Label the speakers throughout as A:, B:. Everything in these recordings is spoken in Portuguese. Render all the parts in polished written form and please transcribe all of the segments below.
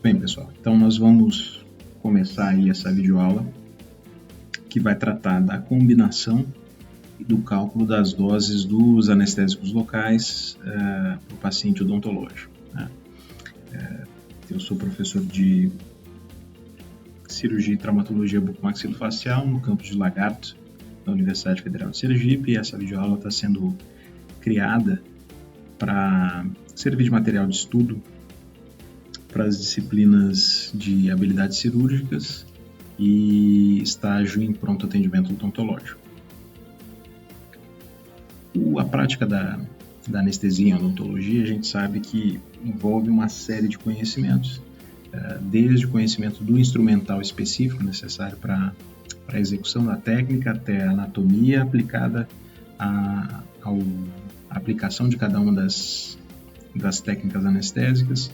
A: Bem, pessoal, então nós vamos começar aí essa videoaula que vai tratar da combinação e do cálculo das doses dos anestésicos locais para o paciente odontológico. Né? Eu sou professor de cirurgia e traumatologia bucomaxilofacial no campus de Lagarto, da Universidade Federal de Sergipe, e essa videoaula está sendo criada para servir de material de estudo para as disciplinas de habilidades cirúrgicas e estágio em pronto atendimento odontológico. A prática da anestesia em odontologia, a gente sabe que envolve uma série de conhecimentos, desde o conhecimento do instrumental específico necessário para a execução da técnica, até a anatomia aplicada à aplicação de cada uma das técnicas anestésicas,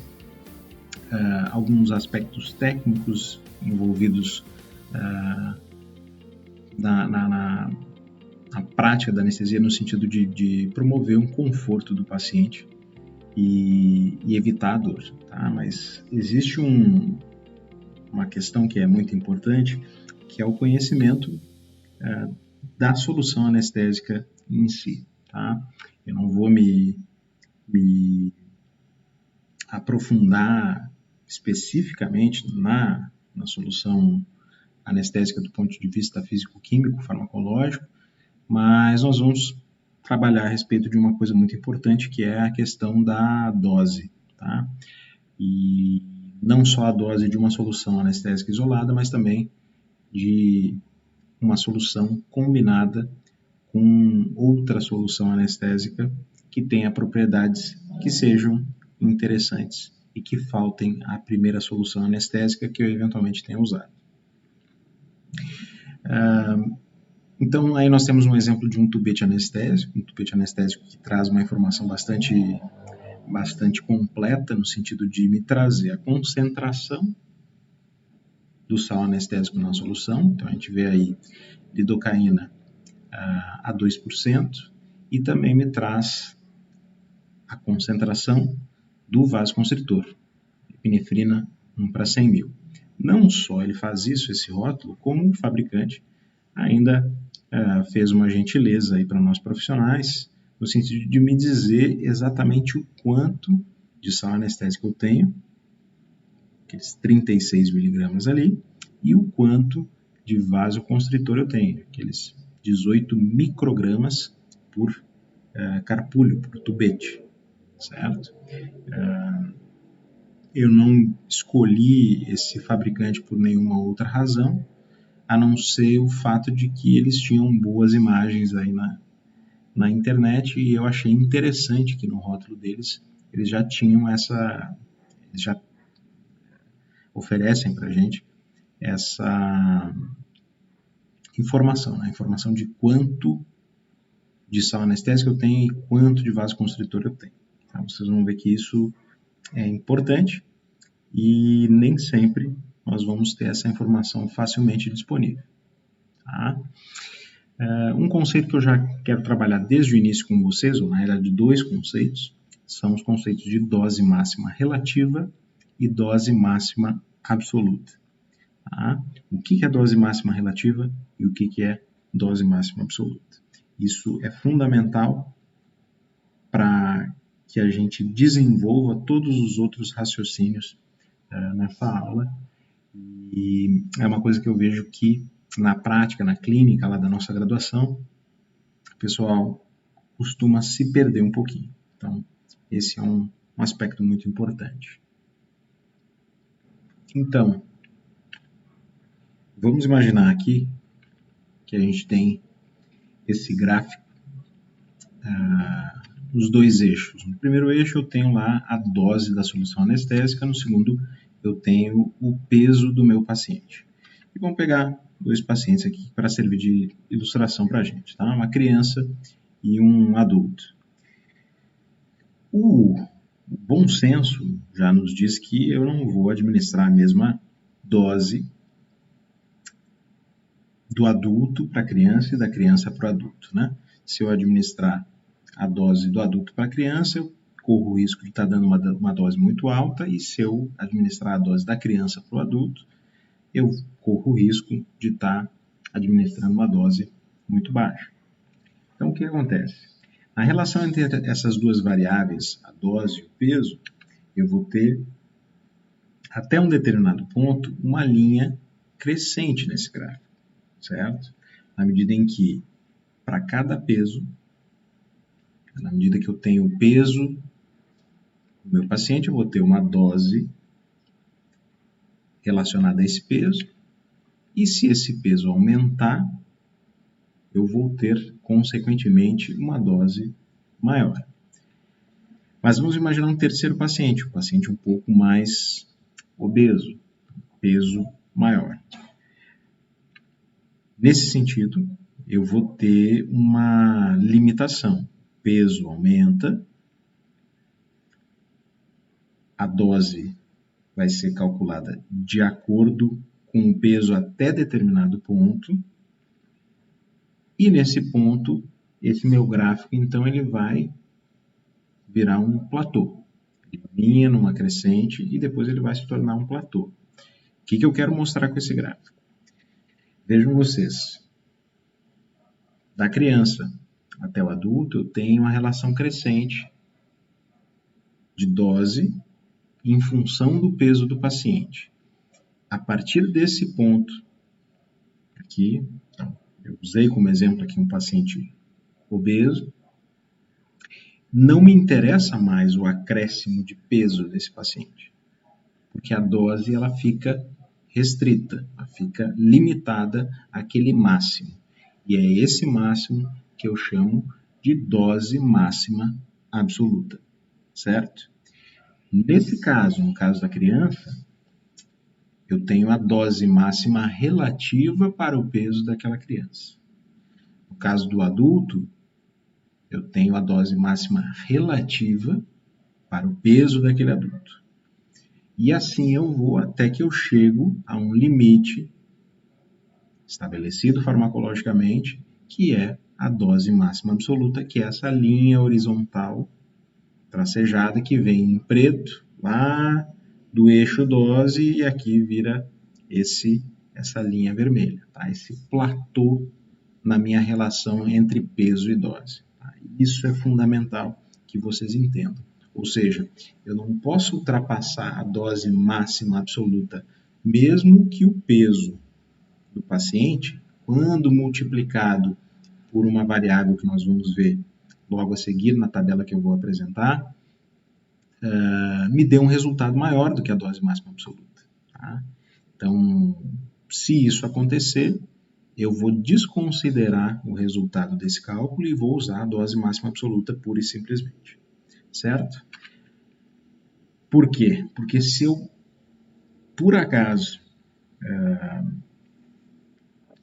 A: alguns aspectos técnicos envolvidos na prática da anestesia no sentido de promover um conforto do paciente e evitar a dor, tá? Mas existe uma questão que é muito importante, que é o conhecimento da solução anestésica em si, tá? Eu não vou me aprofundar especificamente na solução anestésica do ponto de vista físico-químico, farmacológico, mas nós vamos trabalhar a respeito de uma coisa muito importante, que é a questão da dose, tá? E não só a dose de uma solução anestésica isolada, mas também de uma solução combinada com outra solução anestésica que tenha propriedades que sejam interessantes e que faltem à primeira solução anestésica que eu eventualmente tenha usado. Então, aí nós temos um exemplo de um tubete anestésico que traz uma informação bastante completa, no sentido de me trazer a concentração do sal anestésico na solução. Então, a gente vê aí lidocaína a 2%, e também me traz a concentração do vasoconstritor, epinefrina 1/100.000. Não só ele faz isso, esse rótulo, como o fabricante ainda fez uma gentileza aí para nós profissionais, no sentido de me dizer exatamente o quanto de sal anestésico eu tenho, aqueles 36 miligramas ali, e o quanto de vasoconstritor eu tenho, aqueles 18 microgramas por carpúlio, por tubete, certo? Eu não escolhi esse fabricante por nenhuma outra razão, a não ser o fato de que eles tinham boas imagens aí na internet, e eu achei interessante que no rótulo deles eles já tinham eles já oferecem para a gente essa informação, né? Informação de quanto de sal anestésico eu tenho e quanto de vasoconstritor eu tenho. Então, vocês vão ver que isso é importante e nem sempre nós vamos ter essa informação facilmente disponível. Tá? Um conceito que eu já quero trabalhar desde o início com vocês, ou na realidade dois conceitos, são os conceitos de dose máxima relativa e dose máxima absoluta. Tá? O que é dose máxima relativa e o que é dose máxima absoluta? Isso é fundamental para que a gente desenvolva todos os outros raciocínios nessa aula, e é uma coisa que eu vejo que na prática, na clínica lá da nossa graduação, o pessoal costuma se perder um pouquinho. Então, esse é um aspecto muito importante. Então, vamos imaginar aqui que a gente tem esse gráfico, os dois eixos. No primeiro eixo eu tenho lá a dose da solução anestésica, no segundo eu tenho o peso do meu paciente. E vamos pegar dois pacientes aqui para servir de ilustração para a gente, tá? Uma criança e um adulto. O bom senso já nos diz que eu não vou administrar a mesma dose do adulto para a criança e da criança para o adulto, né? Se eu administrar a dose do adulto para a criança, eu corro o risco de estar dando uma dose muito alta, e se eu administrar a dose da criança para o adulto, eu corro o risco de estar administrando uma dose muito baixa. Então, o que acontece? A relação entre essas duas variáveis, a dose e o peso, eu vou ter, até um determinado ponto, uma linha crescente nesse gráfico, certo? Na medida em que, para cada peso, na medida que eu tenho o peso do meu paciente, eu vou ter uma dose relacionada a esse peso, e se esse peso aumentar, eu vou ter, consequentemente, uma dose maior. Mas vamos imaginar um terceiro paciente, um paciente um pouco mais obeso, peso maior. Nesse sentido, eu vou ter uma limitação. Peso aumenta, a dose vai ser calculada de acordo com o peso até determinado ponto, e nesse ponto, esse meu gráfico, então, ele vai virar um platô. Ele vinha numa crescente e depois ele vai se tornar um platô. O que eu quero mostrar com esse gráfico? Vejam vocês, da criança até o adulto, eu tenho uma relação crescente de dose em função do peso do paciente. A partir desse ponto, aqui, então, eu usei como exemplo aqui um paciente obeso, não me interessa mais o acréscimo de peso desse paciente, porque a dose ela fica restrita, ela fica limitada àquele máximo. E é esse máximo que eu chamo de dose máxima absoluta, certo? Nesse caso, no caso da criança, eu tenho a dose máxima relativa para o peso daquela criança. No caso do adulto, eu tenho a dose máxima relativa para o peso daquele adulto. E assim eu vou até que eu chego a um limite estabelecido farmacologicamente, que é a dose máxima absoluta, que é essa linha horizontal tracejada que vem em preto lá do eixo dose, e aqui vira essa linha vermelha, tá? Esse platô na minha relação entre peso e dose. Tá? Isso é fundamental que vocês entendam. Ou seja, eu não posso ultrapassar a dose máxima absoluta, mesmo que o peso do paciente, quando multiplicado por uma variável que nós vamos ver logo a seguir na tabela que eu vou apresentar, me dê um resultado maior do que a dose máxima absoluta. Tá? Então, se isso acontecer, eu vou desconsiderar o resultado desse cálculo e vou usar a dose máxima absoluta pura e simplesmente. Certo? Por quê? Porque se eu, por acaso,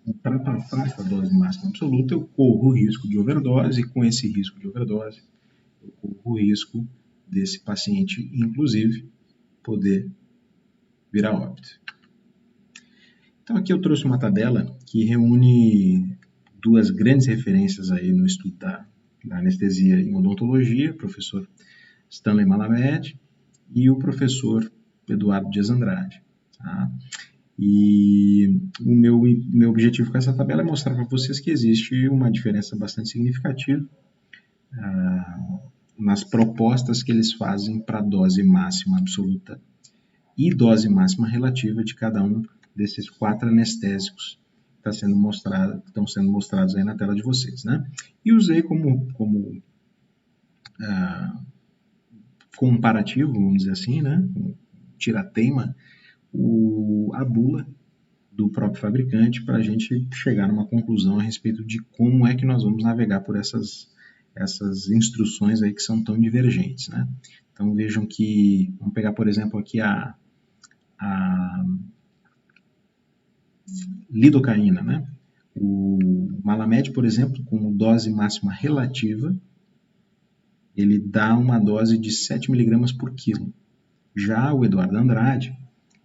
A: ultrapassar essa dose máxima absoluta, eu corro o risco de overdose, e com esse risco de overdose, eu corro o risco desse paciente, inclusive, poder virar óbito. Então, aqui eu trouxe uma tabela que reúne duas grandes referências aí no estudo da anestesia em odontologia, o professor Stanley Malamed e o professor Eduardo Dias Andrade. Tá? E o meu objetivo com essa tabela é mostrar para vocês que existe uma diferença bastante significativa nas propostas que eles fazem para a dose máxima absoluta e dose máxima relativa de cada um desses 4 anestésicos que estão sendo mostrados aí na tela de vocês. Né? E usei como comparativo, vamos dizer assim, né? Tira-teima, a bula do próprio fabricante, para a gente chegar numa conclusão a respeito de como é que nós vamos navegar por essas instruções aí que são tão divergentes, né? Então vejam que, vamos pegar por exemplo aqui a lidocaína, né? O Malamed, por exemplo, com dose máxima relativa, ele dá uma dose de 7 mg por quilo. Já o Eduardo Andrade,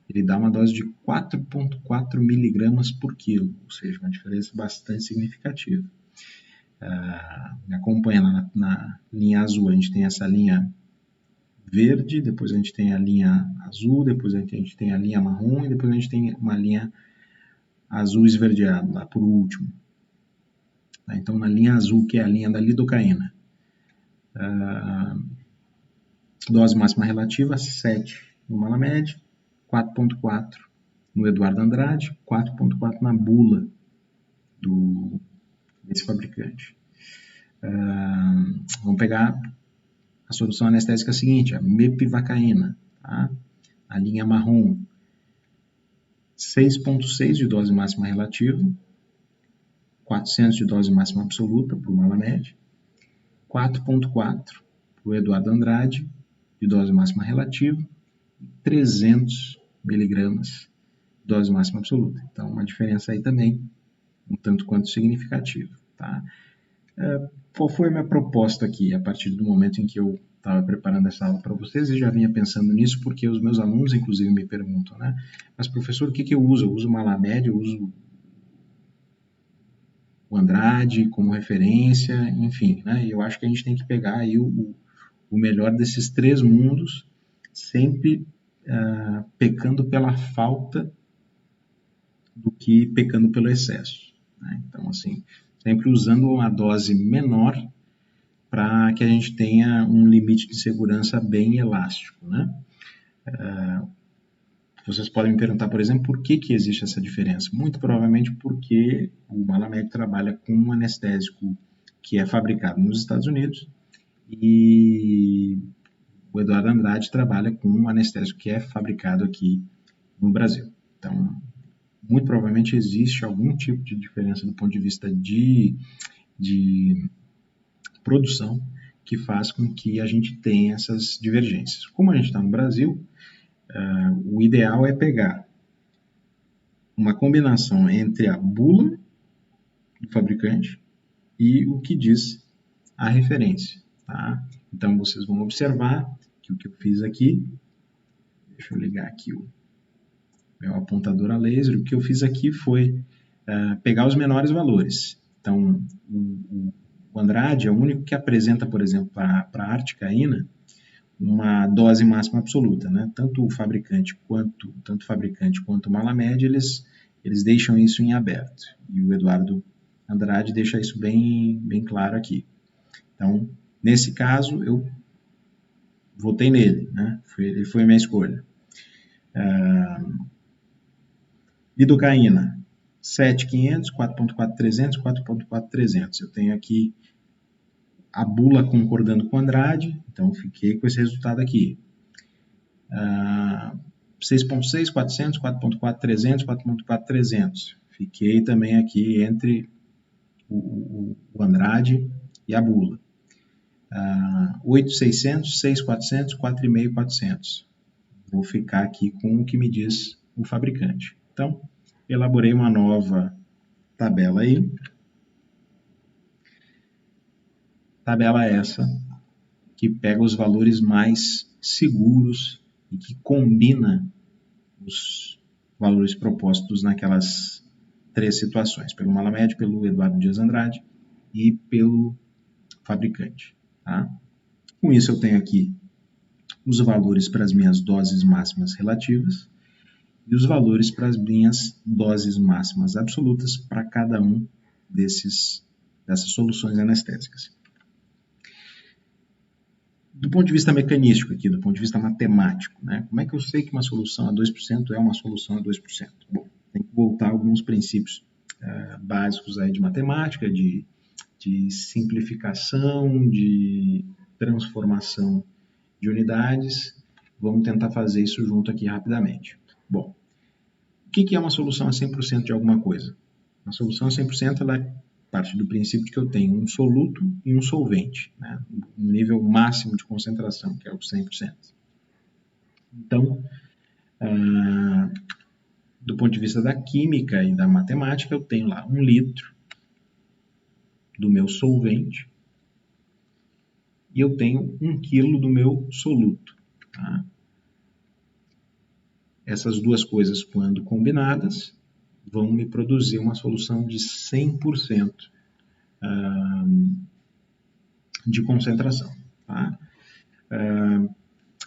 A: ele dá uma dose de 4,4 mg por quilo, ou seja, uma diferença bastante significativa. Me acompanha lá na linha azul, a gente tem essa linha verde, depois a gente tem a linha azul, depois a gente tem a linha marrom e depois a gente tem uma linha azul esverdeado lá por último. Tá? Então, na linha azul, que é a linha da lidocaína, dose máxima relativa, 7 no Malamed, 4,4 no Eduardo Andrade, 4,4 na bula desse fabricante. Vamos pegar a solução anestésica seguinte, a mepivacaína, tá? A linha marrom, 6,6 de dose máxima relativa, 400 de dose máxima absoluta para o Malamed, 4,4 para o Eduardo Andrade, de dose máxima relativa, 300 miligramas de dose máxima absoluta. Então, uma diferença aí também, um tanto quanto significativa. Tá? Qual foi a minha proposta aqui, a partir do momento em que eu estava preparando essa aula para vocês e já vinha pensando nisso, porque os meus alunos, inclusive, me perguntam, né? Mas, professor, o que eu uso? Eu uso o Malamed, eu uso o Andrade como referência, enfim, né? Eu acho que a gente tem que pegar aí o melhor desses três mundos, sempre pecando pela falta do que pecando pelo excesso. Né? Então, assim, sempre usando uma dose menor para que a gente tenha um limite de segurança bem elástico. Né? Vocês podem me perguntar, por exemplo, por que existe essa diferença? Muito provavelmente porque o Malamed trabalha com um anestésico que é fabricado nos Estados Unidos e o Eduardo Andrade trabalha com um anestésico que é fabricado aqui no Brasil. Então, muito provavelmente existe algum tipo de diferença do ponto de vista de produção que faz com que a gente tenha essas divergências. Como a gente está no Brasil, o ideal é pegar uma combinação entre a bula do fabricante e o que diz a referência. Tá? Então, vocês vão observar que o que eu fiz aqui, deixa eu ligar aqui o meu apontador a laser, o que eu fiz aqui foi pegar os menores valores. Então, o Andrade é o único que apresenta, por exemplo, para a articaína, uma dose máxima absoluta. Né? Tanto o fabricante quanto o Malamed, eles deixam isso em aberto. E o Eduardo Andrade deixa isso bem claro aqui. Então, nesse caso, eu votei nele. Né? Ele foi a minha escolha. Lidocaína, 7.500, 4.4.300, 4.4.300. Eu tenho aqui a bula concordando com Andrade, então fiquei com esse resultado aqui. 6.6, 400, 4.4.300, 4.4.300. Fiquei também aqui entre o Andrade e a bula. 8.600, 6.400, 4.500. Vou ficar aqui com o que me diz o fabricante. Então, elaborei uma nova tabela aí. Tabela essa que pega os valores mais seguros e que combina os valores propostos naquelas três situações, pelo Malamed, pelo Eduardo Dias Andrade e pelo fabricante. Tá? Com isso eu tenho aqui os valores para as minhas doses máximas relativas e os valores para as minhas doses máximas absolutas para cada um dessas soluções anestésicas. Do ponto de vista mecanístico aqui, do ponto de vista matemático, né? Como é que eu sei que uma solução a 2% é uma solução a 2%? Bom, tem que voltar a alguns princípios básicos aí de matemática, de simplificação, de transformação de unidades. Vamos tentar fazer isso junto aqui rapidamente. Bom, o que é uma solução a 100% de alguma coisa? Uma solução a 100% ela parte do princípio de que eu tenho um soluto e um solvente, né? Um nível máximo de concentração, que é o 100%. Então, do ponto de vista da química e da matemática, eu tenho lá 1 litro do meu solvente e eu tenho 1 quilo do meu soluto. Tá? Essas duas coisas, quando combinadas, vão me produzir uma solução de 100% de concentração. Tá?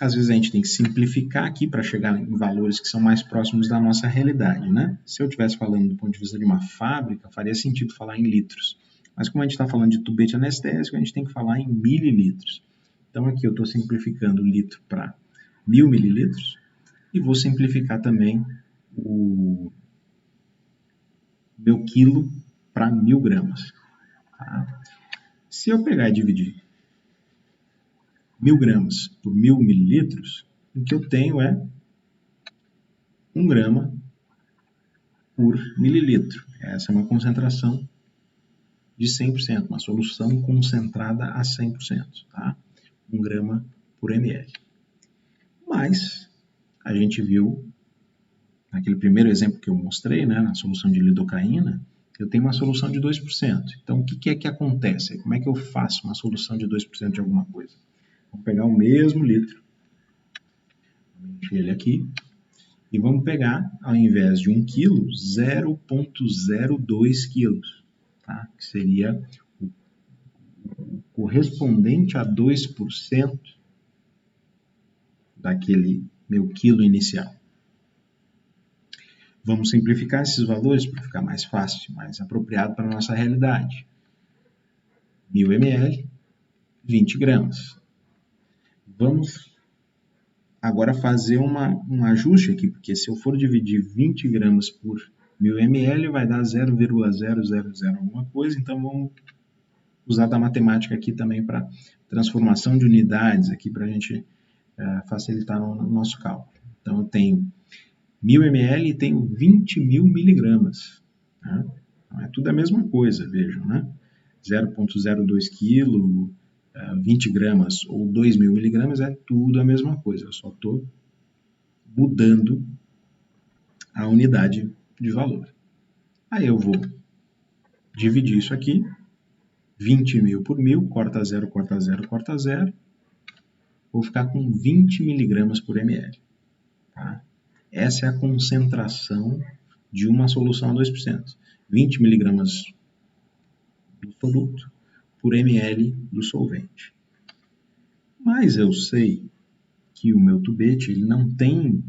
A: às vezes a gente tem que simplificar aqui para chegar em valores que são mais próximos da nossa realidade, né? Se eu estivesse falando do ponto de vista de uma fábrica, faria sentido falar em litros. Mas como a gente está falando de tubete anestésico, a gente tem que falar em mililitros. Então aqui eu estou simplificando o litro para 1000 mililitros e vou simplificar também o meu quilo para 1000 gramas. Tá? Se eu pegar e dividir 1000 gramas por 1000 mililitros, o que eu tenho é 1 grama por mililitro. Essa é uma concentração de 100%, uma solução concentrada a 100%, tá? 1 grama por ml. Mas a gente viu, naquele primeiro exemplo que eu mostrei, né, na solução de lidocaína, eu tenho uma solução de 2%. Então, o que é que acontece? Como é que eu faço uma solução de 2% de alguma coisa? Vamos pegar o mesmo litro, vamos encher ele aqui, e vamos pegar, ao invés de 1 kg, 0,02 kg, tá? Que seria o correspondente a 2% daquele meu quilo inicial. Vamos simplificar esses valores para ficar mais fácil, mais apropriado para a nossa realidade. 1000 ml, 20 gramas. Vamos agora fazer um ajuste aqui, porque se eu for dividir 20 gramas por 1000 ml, vai dar 0,000 alguma coisa, então vamos usar da matemática aqui também para transformação de unidades, aqui para a gente facilitar no nosso cálculo. Então eu tenho 1000 ml e tenho 20.000 miligramas. Né? Então, é tudo a mesma coisa, vejam, né? 0,02 kg, 20 gramas ou 2.000 miligramas é tudo a mesma coisa. Eu só estou mudando a unidade de valor. Aí eu vou dividir isso aqui, 20.000 por 1000, corta 0, corta 0, corta 0. Vou ficar com 20 miligramas por ml. Tá? Essa é a concentração de uma solução a 2%. 20 miligramas do produto por ml do solvente. Mas eu sei que o meu tubete ele não tem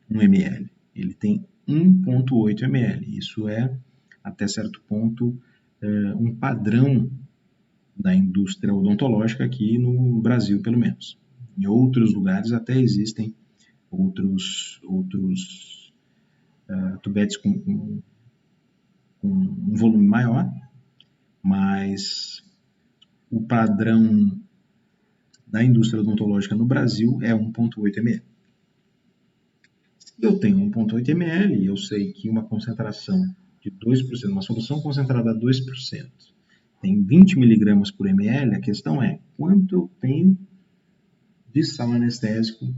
A: 1 ml, ele tem 1,8 ml. Isso é, até certo ponto, um padrão da indústria odontológica aqui no Brasil, pelo menos. Em outros lugares até existem outros tubetes com um volume maior, mas o padrão da indústria odontológica no Brasil é 1,8 ml. Se eu tenho 1,8 ml, eu sei que uma concentração de 2%, uma solução concentrada a 2%, tem 20 miligramas por ml, a questão é quanto eu tenho de sal anestésico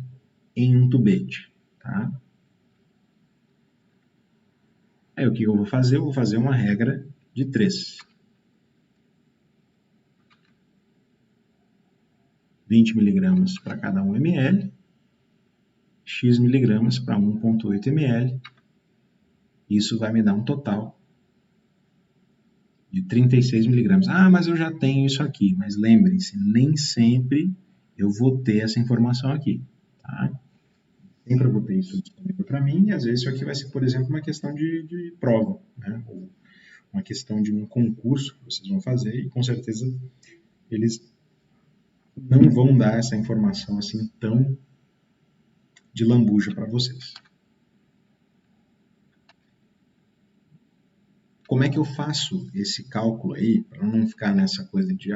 A: em um tubete. Tá? Aí o que eu vou fazer? Eu vou fazer uma regra de 3. 20 miligramas para cada 1 ml, x miligramas para 1,8 ml. Isso vai me dar um total de 36 miligramas. Ah, mas eu já tenho isso aqui. Mas lembrem-se, nem sempre eu vou ter essa informação aqui. Tá? Sempre eu vou ter isso disponível para mim, e às vezes isso aqui vai ser, por exemplo, uma questão de prova, né? Ou uma questão de um concurso que vocês vão fazer, e com certeza eles não vão dar essa informação assim tão de lambuja para vocês. Como é que eu faço esse cálculo aí, para não ficar nessa coisa de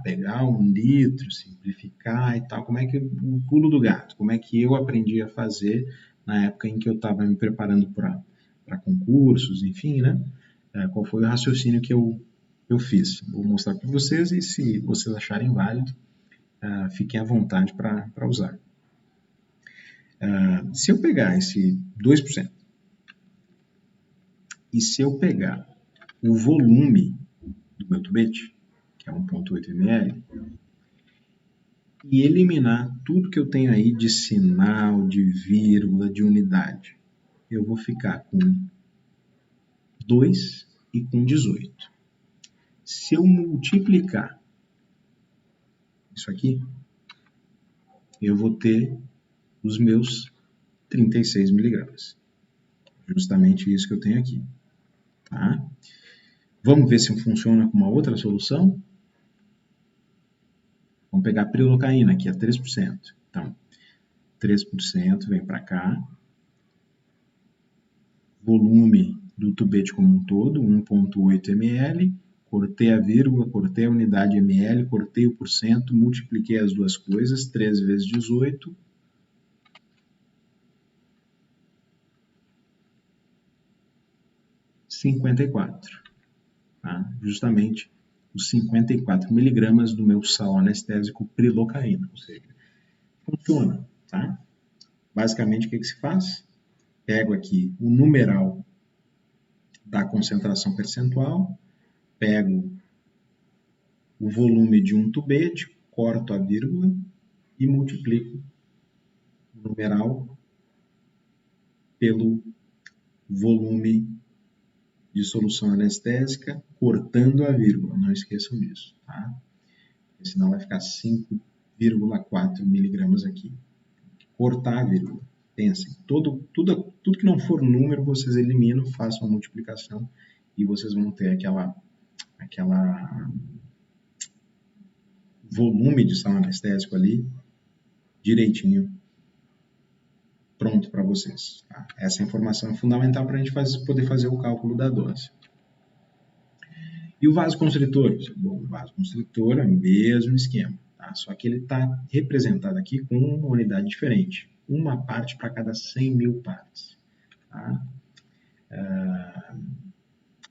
A: pegar 1 litro, simplificar e tal? Como é que o pulo do gato? Como é que eu aprendi a fazer na época em que eu estava me preparando para concursos, enfim, né? Qual foi o raciocínio que eu fiz? Vou mostrar para vocês, e se vocês acharem válido, fiquem à vontade para usar. Se eu pegar esse 2%, e se eu pegar o volume do meu tubete, que é 1,8 ml, e eliminar tudo que eu tenho aí de sinal, de vírgula, de unidade, eu vou ficar com 2 e com 18. Se eu multiplicar isso aqui, eu vou ter os meus 36 miligramas. Justamente isso que eu tenho aqui. Tá? Vamos ver se funciona com uma outra solução? Vamos pegar a prilocaína, que é 3%. Então, 3% vem para cá. Volume do tubete como um todo, 1,8 ml. Cortei a vírgula, cortei a unidade ml, cortei o porcento, multipliquei as duas coisas, 3 vezes 18. ,54. Tá? Justamente os 54 miligramas do meu sal anestésico prilocaína, ou seja, funciona. Tá? Basicamente, o que se faz? Pego aqui o numeral da concentração percentual, pego o volume de um tubete, corto a vírgula e multiplico o numeral pelo volume de solução anestésica, cortando a vírgula. Não esqueçam disso, tá? Porque senão vai ficar 5,4 miligramas aqui. Cortar a vírgula. Pensem, tudo que não for número, vocês eliminam, façam a multiplicação e vocês vão ter aquela volume de sal anestésico ali direitinho pronto para vocês. Tá? Essa informação é fundamental para a gente poder fazer o cálculo da dose. E o vasoconstritor? Bom, o vasoconstritor é o mesmo esquema, tá? Só que ele está representado aqui com uma unidade diferente. Uma parte para cada 100 mil partes. Tá?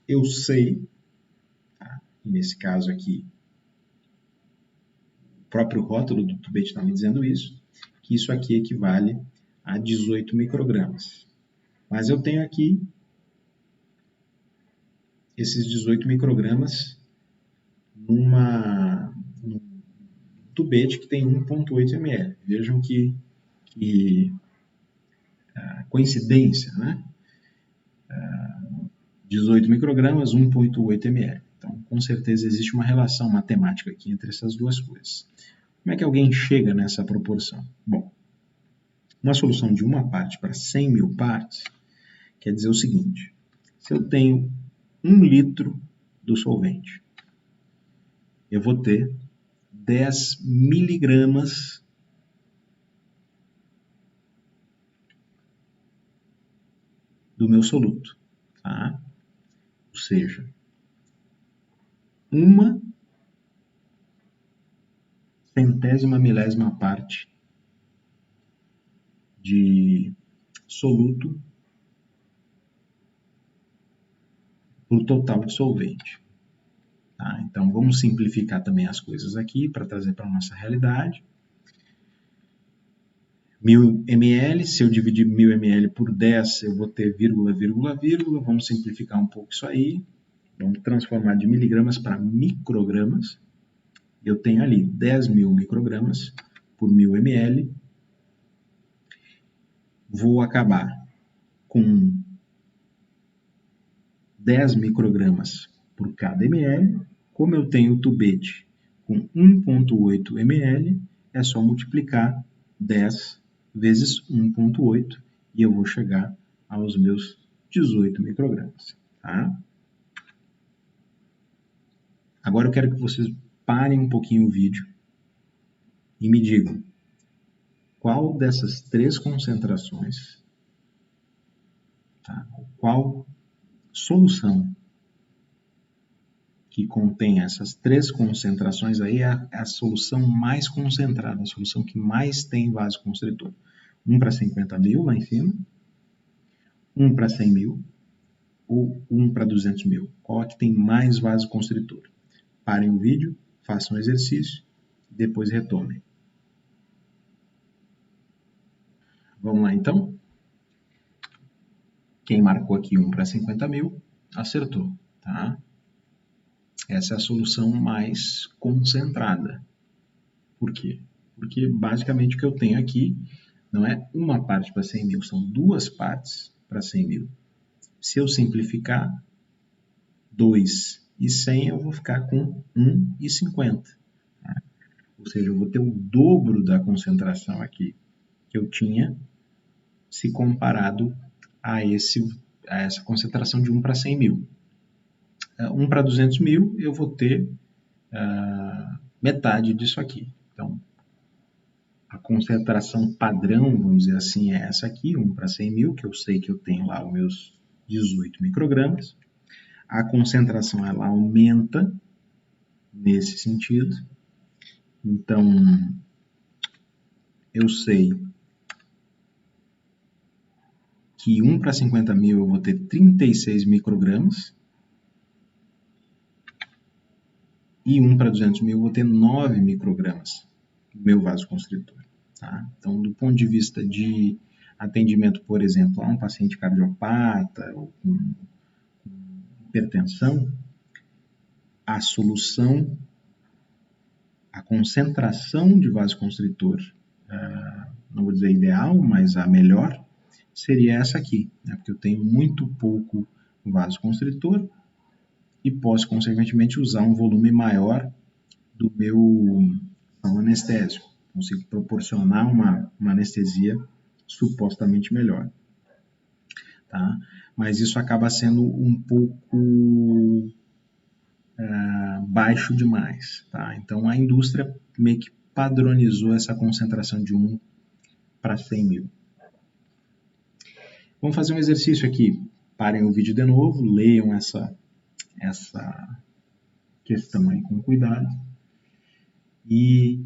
A: Eu sei, tá? Nesse caso aqui, o próprio rótulo do tubete está me dizendo isso, que isso aqui equivale a 18 microgramas. Mas eu tenho aqui esses 18 microgramas num tubete que tem 1,8 ml. Vejam que coincidência, né? 18 microgramas, 1,8 ml. Então, com certeza existe uma relação matemática aqui entre essas duas coisas. Como é que alguém chega nessa proporção? Bom, uma solução de uma parte para 100 mil partes quer dizer o seguinte: se eu tenho 1 litro do solvente, eu vou ter 10 miligramas do meu soluto, tá? Ou seja, uma centésima milésima parte de soluto para o total de solvente. Tá? Então, vamos simplificar também as coisas aqui para trazer para a nossa realidade. 1000 ml, se eu dividir 1000 ml por 10, eu vou ter vírgula, vírgula, vírgula. Vamos simplificar um pouco isso aí. Vamos transformar de miligramas para microgramas. Eu tenho ali 10.000 microgramas por 1000 ml. Vou acabar com 10 microgramas por cada ml. Como eu tenho o tubete com 1,8 ml, é só multiplicar 10 vezes 1,8 e eu vou chegar aos meus 18 microgramas. Tá? Agora eu quero que vocês parem um pouquinho o vídeo e me digam qual dessas três concentrações, tá? Qual solução que contém essas três concentrações aí é a solução mais concentrada, a solução que mais tem vasoconstritor. 1 para 50 mil lá em cima, 1 para 100 mil ou 1 para 200 mil. Qual é que tem mais vasoconstritor? Parem o vídeo, façam o exercício e depois retomem. Vamos lá então? Quem marcou aqui 1 para 50 mil, acertou, tá? Essa é a solução mais concentrada. Por quê? Porque basicamente o que eu tenho aqui não é uma parte para 100 mil, são duas partes para 100 mil. Se eu simplificar, 2 e 100 eu vou ficar com 1 e 50. Tá? Ou seja, eu vou ter o dobro da concentração aqui que eu tinha se comparado a essa concentração de 1 para 100 mil. 1 para 200 mil, eu vou ter metade disso aqui. Então, a concentração padrão, vamos dizer assim, é essa aqui, 1 para 100 mil, que eu sei que eu tenho lá os meus 18 microgramas. A concentração, ela aumenta nesse sentido. Então, eu sei que 1 para 50 mil eu vou ter 36 microgramas. E 1 para 200 mil eu vou ter 9 microgramas no meu vasoconstritor. Tá? Então, do ponto de vista de atendimento, por exemplo, a um paciente cardiopata ou com hipertensão, a solução, a concentração de vasoconstritor, não vou dizer ideal, mas a melhor, seria essa aqui, né? Porque eu tenho muito pouco vasoconstritor e posso, consequentemente, usar um volume maior do meu anestésico. Consigo proporcionar uma anestesia supostamente melhor. Tá? Mas isso acaba sendo um pouco baixo demais. Tá? Então, a indústria meio que padronizou essa concentração de 1 para 100 mil. Vamos fazer um exercício aqui. Parem o vídeo de novo, leiam essa questão aí com cuidado e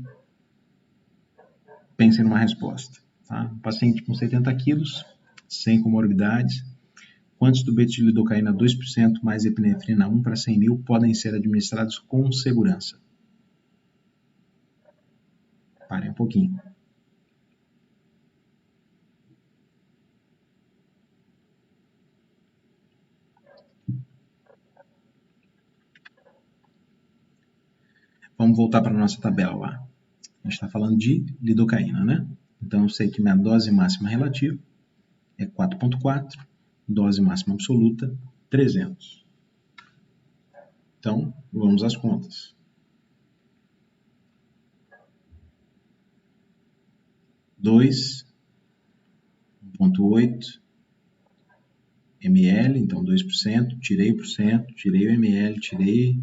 A: pensem numa resposta. Tá? Um paciente com 70 quilos, sem comorbidades, quantos tubetes de lidocaína 2% mais epinefrina 1 para 100 mil podem ser administrados com segurança? Parem um pouquinho. Vamos voltar para a nossa tabela lá. A gente está falando de lidocaína, né? Então, eu sei que minha dose máxima relativa é 4,4, dose máxima absoluta 300. Então, vamos às contas. 2,8 ml, então 2%, tirei o porcento, tirei o ml, tirei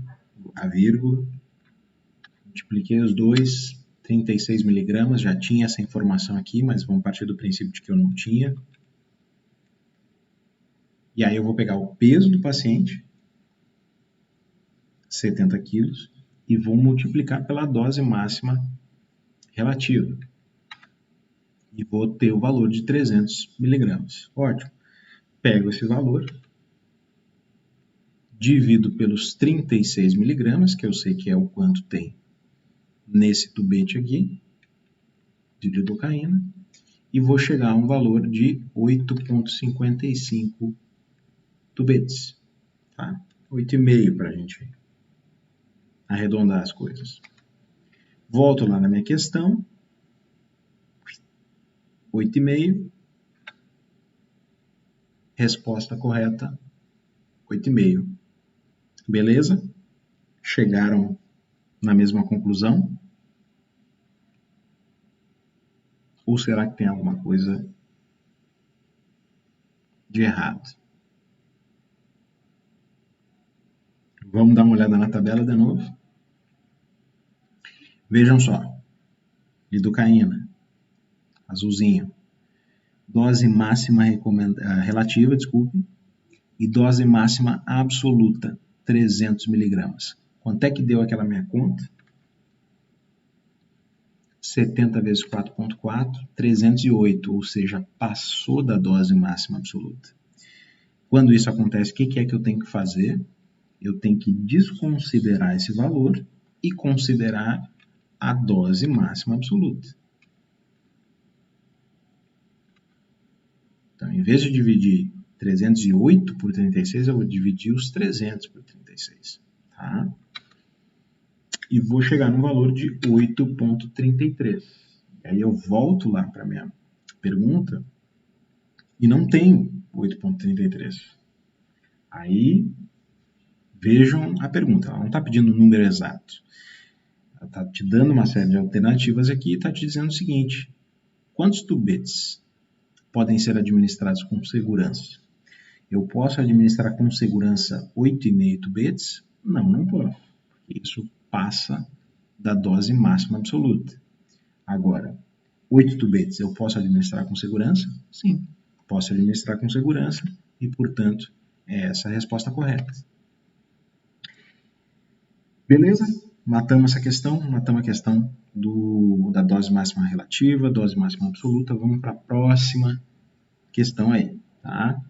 A: a vírgula, multipliquei os dois, 36 miligramas, já tinha essa informação aqui, mas vamos partir do princípio de que eu não tinha. E aí eu vou pegar o peso do paciente, 70 quilos, e vou multiplicar pela dose máxima relativa. E vou ter o valor de 300 miligramas. Ótimo. Pego esse valor, divido pelos 36 miligramas, que eu sei que é o quanto tem nesse tubete aqui, de lidocaína, e vou chegar a um valor de 8,55 tubetes. Tá? 8,5 para a gente arredondar as coisas. Volto lá na minha questão. 8,5. Resposta correta, 8,5. Beleza? Chegaram na mesma conclusão? Ou será que tem alguma coisa de errado? Vamos dar uma olhada na tabela de novo? Vejam só. Lidocaína, azulzinho. Dose máxima relativa, desculpe, e dose máxima absoluta, 300 miligramas. Quanto é que deu aquela minha conta? 70 vezes 4,4, 308, ou seja, passou da dose máxima absoluta. Quando isso acontece, o que é que eu tenho que fazer? Eu tenho que desconsiderar esse valor e considerar a dose máxima absoluta. Então, em vez de dividir 308 por 36, eu vou dividir os 300 por 36. Tá? E vou chegar no valor de 8,33. Aí eu volto lá para a minha pergunta e não tenho 8,33. Aí vejam a pergunta, ela não está pedindo o número exato. Ela está te dando uma série de alternativas aqui e está te dizendo o seguinte: quantos tubetes podem ser administrados com segurança? Eu posso administrar com segurança 8,5 tubetes? Não, não posso. Porque isso passa da dose máxima absoluta. Agora, 8 tubetes eu posso administrar com segurança? Sim, posso administrar com segurança e, portanto, é essa a resposta correta. Beleza? Matamos essa questão, matamos a questão da dose máxima relativa, dose máxima absoluta. Vamos para a próxima questão aí, tá?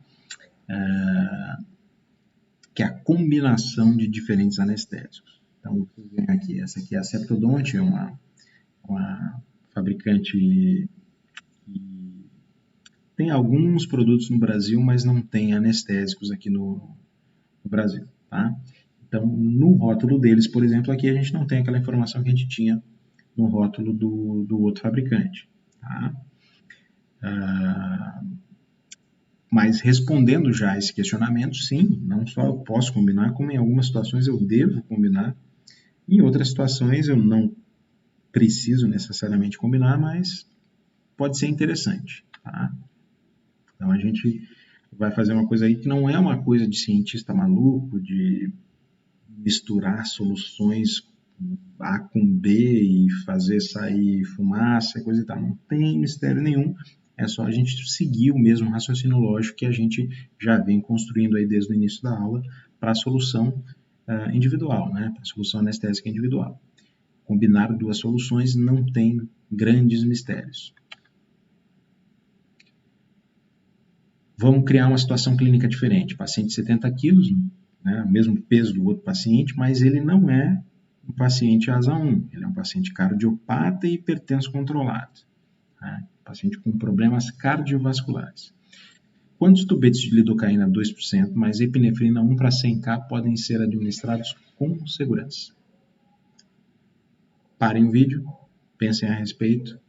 A: Que é a combinação de diferentes anestésicos. Então, aqui, essa aqui é a Septodont, é uma fabricante que tem alguns produtos no Brasil, mas não tem anestésicos aqui no Brasil, tá? Então, no rótulo deles, por exemplo, aqui a gente não tem aquela informação que a gente tinha no rótulo do outro fabricante, tá? Mas respondendo já a esse questionamento, sim, não só eu posso combinar, como em algumas situações eu devo combinar, em outras situações eu não preciso necessariamente combinar, mas pode ser interessante, tá? Então a gente vai fazer uma coisa aí que não é uma coisa de cientista maluco, de misturar soluções A com B e fazer sair fumaça, coisa e tal. Não tem mistério nenhum. É só a gente seguir o mesmo raciocínio lógico que a gente já vem construindo aí desde o início da aula para a solução individual, né? Para a solução anestésica individual. Combinar duas soluções não tem grandes mistérios. Vamos criar uma situação clínica diferente. Paciente de 70 quilos, né, mesmo peso do outro paciente, mas ele não é um paciente asa 1, ele é um paciente cardiopata e hipertenso controlado, né, paciente com problemas cardiovasculares. Quantos tubetes de lidocaína 2% mais epinefrina 1 para 100K podem ser administrados com segurança? Parem o vídeo, pensem a respeito,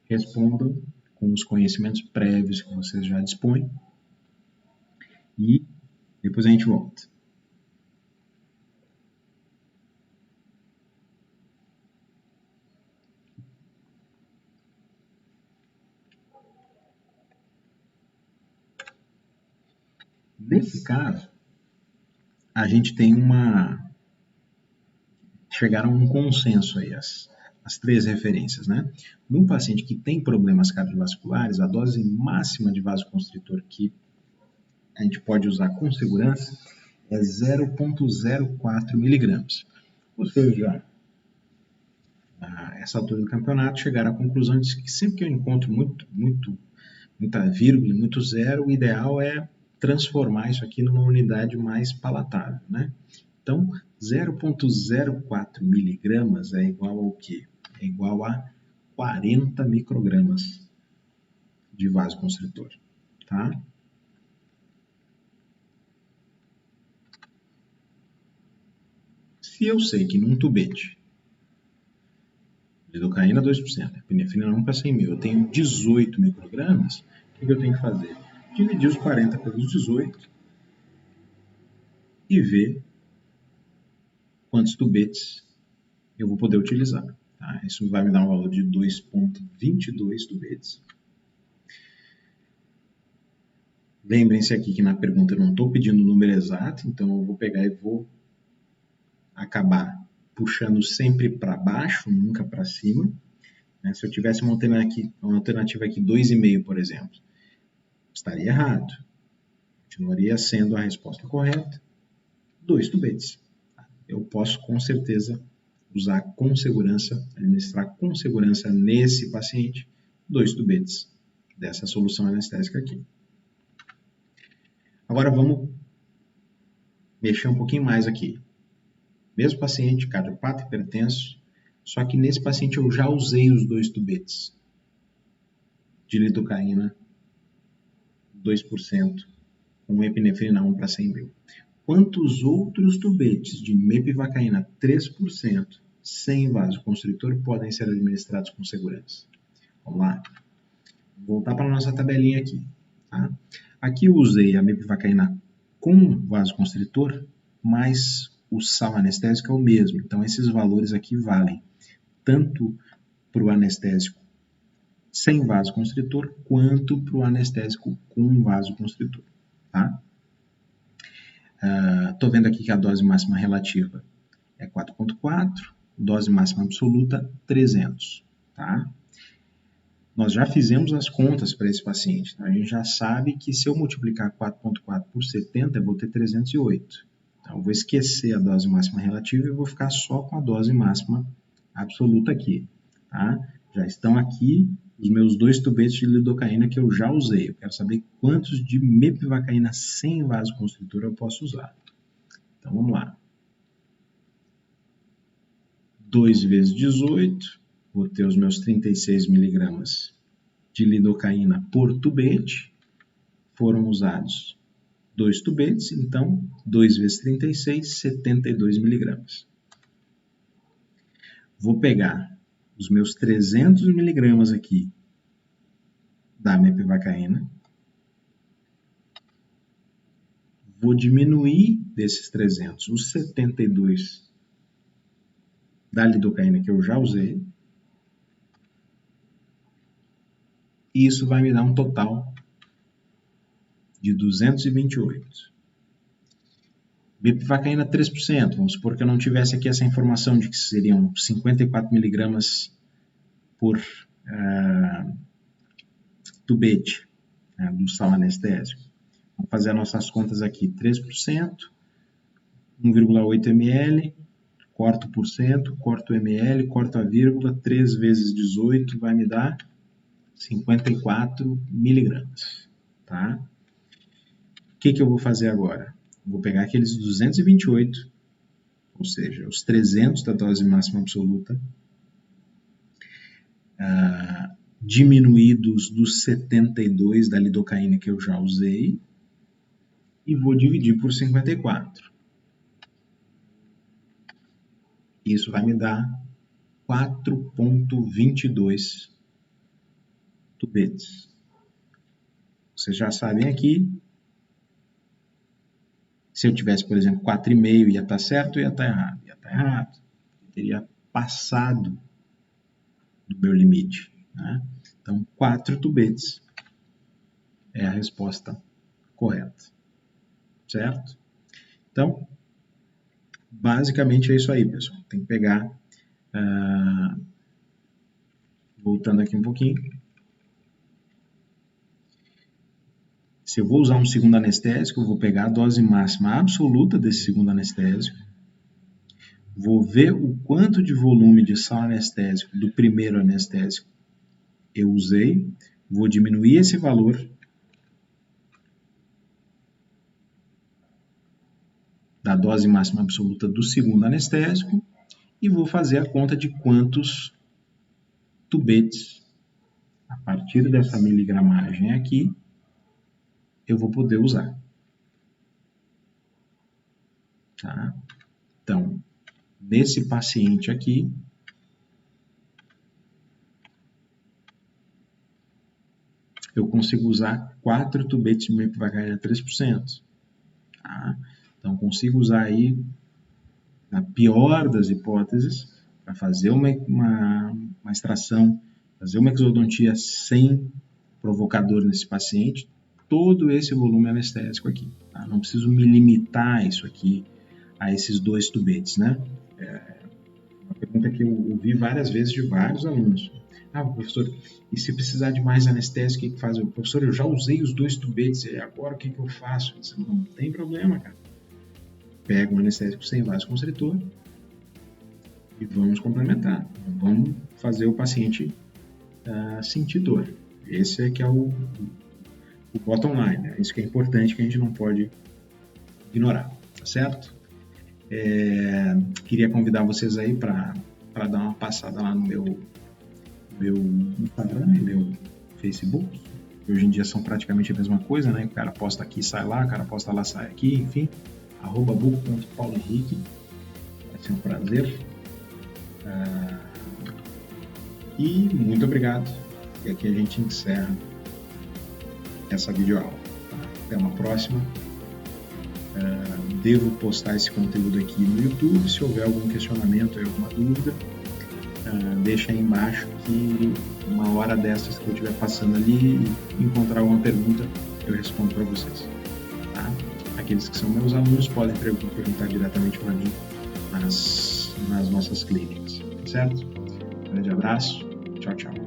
A: respondam com os conhecimentos prévios que vocês já dispõem e depois a gente volta. Nesse caso, a gente tem chegaram a um consenso aí, as três referências, né? No paciente que tem problemas cardiovasculares, a dose máxima de vasoconstritor que a gente pode usar com segurança é 0,04 miligramas. Ou seja, a essa altura do campeonato, chegaram à conclusão de que sempre que eu encontro muita vírgula, muito zero, o ideal é transformar isso aqui numa unidade mais palatável, né? Então, 0,04 miligramas é igual ao quê? É igual a 40 microgramas de vasoconstritor, tá? Se eu sei que num tubete, lidocaína 2%, epinefrina 1 para 100 mil, eu tenho 18 microgramas, o que eu tenho que fazer? Dividir os 40 pelos 18 e ver quantos tubetes eu vou poder utilizar. Tá? Isso vai me dar um valor de 2,22 tubetes. Lembrem-se aqui que na pergunta eu não estou pedindo o número exato, então eu vou pegar e vou acabar puxando sempre para baixo, nunca para cima. Né? Se eu tivesse uma alternativa aqui 2,5, por exemplo, estaria errado. Continuaria sendo a resposta correta, 2 tubetes. Eu posso com certeza usar com segurança, administrar com segurança nesse paciente 2 tubetes dessa solução anestésica aqui. Agora vamos mexer um pouquinho mais aqui. Mesmo paciente, cardiopata, hipertenso, só que nesse paciente eu já usei os 2 tubetes de lidocaína 2% com epinefrina 1 para 100 mil. Quantos outros tubetes de mepivacaína 3% sem vasoconstritor podem ser administrados com segurança? Vamos lá. Vou voltar para a nossa tabelinha aqui. Tá? Aqui eu usei a mepivacaína com vasoconstritor, mas o sal anestésico é o mesmo. Então, esses valores aqui valem tanto para o anestésico sem vasoconstritor, quanto para o anestésico com vasoconstritor. Tá? Estou vendo aqui que a dose máxima relativa é 4,4, dose máxima absoluta 300. Tá? Nós já fizemos as contas para esse paciente. Então, a gente já sabe que se eu multiplicar 4,4 por 70, eu vou ter 308. Então, eu vou esquecer a dose máxima relativa e vou ficar só com a dose máxima absoluta aqui. Tá? Já estão aqui os meus 2 tubetes de lidocaína que eu já usei. Eu quero saber quantos de mepivacaína sem vasoconstritor eu posso usar. Então, vamos lá. 2 vezes 18, vou ter os meus 36 miligramas de lidocaína por tubete. Foram usados 2 tubetes, então 2 vezes 36, 72 miligramas. Vou pegar os meus 300 miligramas aqui da mepivacaína. Vou diminuir desses 300 os 72 da lidocaína que eu já usei. E isso vai me dar um total de 228. Mepivacaína 3%. Vamos supor que eu não tivesse aqui essa informação de que seriam 54 miligramas por tubete, do sal anestésico. Vamos fazer as nossas contas aqui. 3%, 1,8 ml, corto por cento, corto ml, corto a vírgula, 3 vezes 18 vai me dar 54 miligramas. Tá? O que eu vou fazer agora? Vou pegar aqueles 228, ou seja, os 300 da dose máxima absoluta, diminuídos dos 72 da lidocaína que eu já usei, e vou dividir por 54. Isso vai me dar 4,22 tubetes. Vocês já sabem aqui, se eu tivesse, por exemplo, 4,5, ia estar certo ou ia estar errado? Ia estar errado. Eu teria passado do meu limite. Né? Então, 4 tubetes é a resposta correta. Certo? Então, basicamente é isso aí, pessoal. Tem que pegar... voltando aqui um pouquinho. Se eu vou usar um segundo anestésico, eu vou pegar a dose máxima absoluta desse segundo anestésico, vou ver o quanto de volume de sal anestésico do primeiro anestésico eu usei, vou diminuir esse valor da dose máxima absoluta do segundo anestésico e vou fazer a conta de quantos tubetes, a partir dessa miligramagem aqui, eu vou poder usar. Tá? Então, nesse paciente aqui, eu consigo usar 4 tubetes de mepivacaína 3%. Tá? Então, consigo usar aí, na pior das hipóteses, para fazer uma extração, fazer uma exodontia sem provocador nesse paciente, todo esse volume anestésico aqui. Tá? Não preciso me limitar isso aqui a esses 2 tubetes, né? Uma pergunta que eu ouvi várias vezes de vários alunos. Professor, e se precisar de mais anestésico, o que faz? Professor, eu já usei os 2 tubetes, e agora o que eu faço? Eu disse, não tem problema, cara. Pega um anestésico sem vasoconstritor e vamos complementar. Vamos fazer o paciente sentir dor. Esse é que é o bottom line, né? Isso que é importante, que a gente não pode ignorar, tá certo? Queria convidar vocês aí para dar uma passada lá no meu Instagram e meu Facebook. Hoje em dia são praticamente a mesma coisa, né? O cara posta aqui, sai lá, o cara posta lá, sai aqui, enfim. @buco.paulohenrique. Vai ser um prazer. E muito obrigado. E aqui a gente encerra essa videoaula. Tá? Até uma próxima. devo postar esse conteúdo aqui no YouTube. Se houver algum questionamento ou alguma dúvida, deixa aí embaixo que uma hora dessas que eu estiver passando ali e encontrar alguma pergunta, eu respondo para vocês. Tá? Aqueles que são meus alunos podem perguntar diretamente para mim nas nossas clínicas. Certo? Um grande abraço. Tchau, tchau.